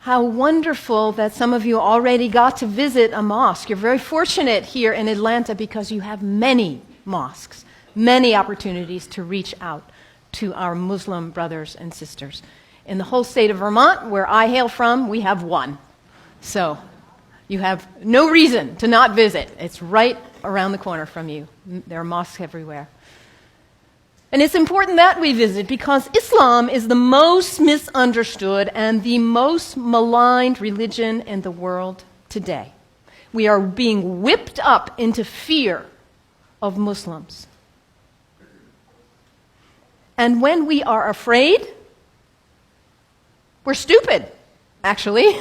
How wonderful that some of you already got to visit a mosque. You're very fortunate here in Atlanta because you have many mosques, many opportunities to reach out to our Muslim brothers and sisters. In the whole state of Vermont, where I hail from, we have one. So you have no reason to not visit. It's right around the corner from you. There are mosques everywhere. And it's important that we visit because Islam is the most misunderstood and the most maligned religion in the world today. We are being whipped up into fear of Muslims. And when we are afraid, we're stupid, actually.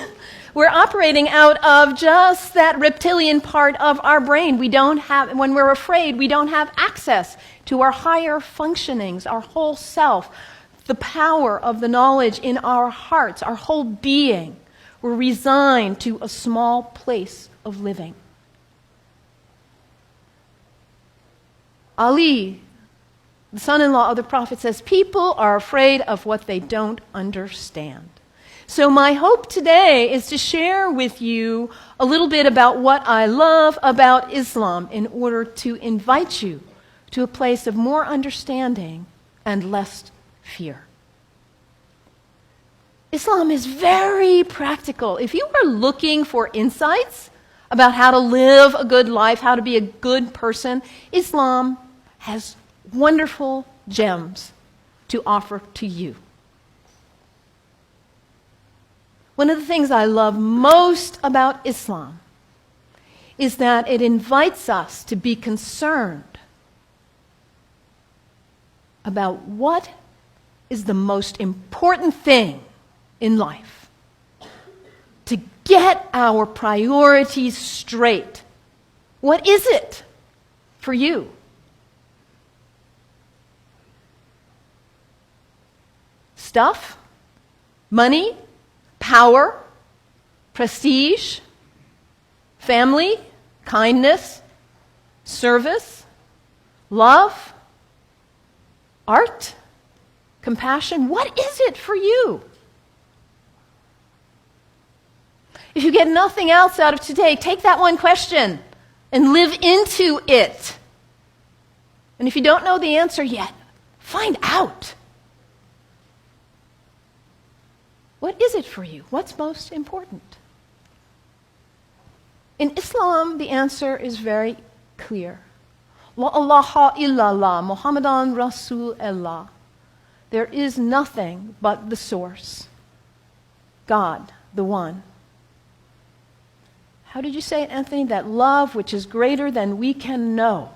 We're operating out of just that reptilian part of our brain. When we're afraid, we don't have access to our higher functionings, our whole self, the power of the knowledge in our hearts, our whole being. We're resigned to a small place of living. Ali, the son-in-law of the Prophet, says, people are afraid of what they don't understand. So my hope today is to share with you a little bit about what I love about Islam in order to invite you to a place of more understanding and less fear. Islam is very practical. If you are looking for insights about how to live a good life, how to be a good person, Islam has wonderful gems to offer to you. One of the things I love most about Islam is that it invites us to be concerned about what is the most important thing in life. To get our priorities straight. What is it for you? Stuff? Money? Power, prestige, family, kindness, service, love, art, compassion. What is it for you? If you get nothing else out of today, take that one question and live into it. And if you don't know the answer yet, find out. What is it for you? What's most important? In Islam, the answer is very clear. La ilaha illallah, Muhammadan Rasulullah. There is nothing but the source. God, the one. How did you say it, Anthony? That love which is greater than we can know.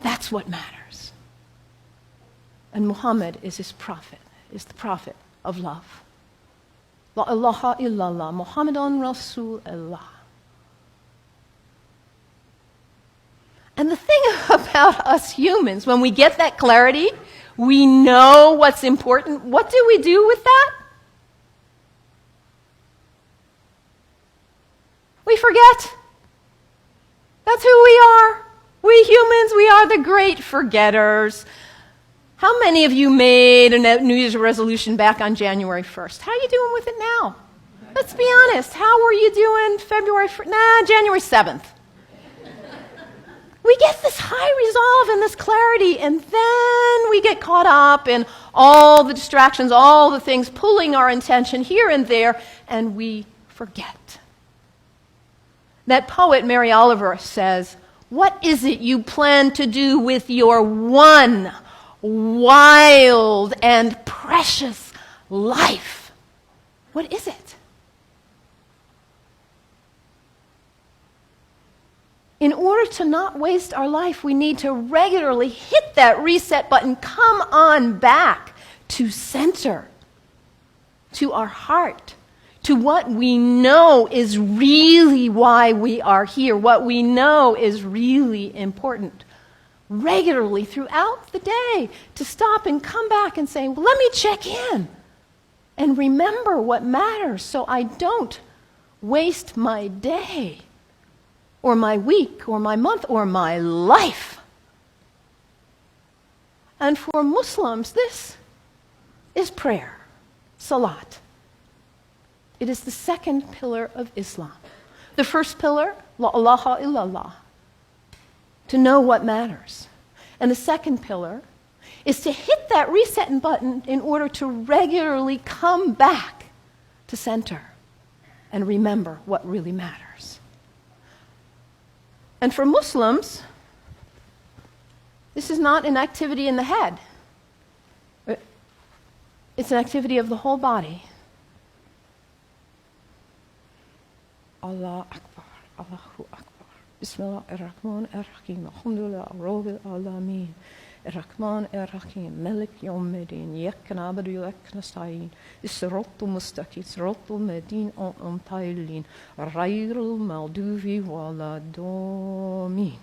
That's what matters. And Muhammad is his prophet. Is the prophet of love. La ilaha illallah, Muhammadan Rasulullah. And the thing about us humans, when we get that clarity, we know what's important. What do we do with that? We forget. That's who we are. We humans, we are the great forgetters. How many of you made a New Year's resolution back on January 1st? How are you doing with it now? Let's be honest. How were you doing January 7th? We get this high resolve and this clarity, and then we get caught up in all the distractions, all the things pulling our attention here and there, and we forget. That poet, Mary Oliver, says, what is it you plan to do with your one wild and precious life? What is it? In order to not waste our life, we need to regularly hit that reset button, come on back to center, to our heart, to what we know is really why we are here, what we know is really important. Regularly throughout the day, to stop and come back and say, well, let me check in and remember what matters so I don't waste my day or my week or my month or my life. And for Muslims, this is prayer, salat, It is the second pillar of Islam. The first pillar, la ilaha illallah, to know what matters. And the second pillar is to hit that reset button in order to regularly come back to center and remember what really matters. And for Muslims, this is not an activity in the head. It's an activity of the whole body. Allah Akbar, Allahu Akbar. Bismillah ar-Rahman ar-Rahim. Alhamdulillah, Rabbil Alameen. Ar-Rahman ar-Rahim. Malik Yawmiddin. Iyyaka na'budu wa iyyaka nasta'in. As-siratal mustaqim. Siratal ladhina an'amta alayhim. Ghayril maghdubi waladdallin.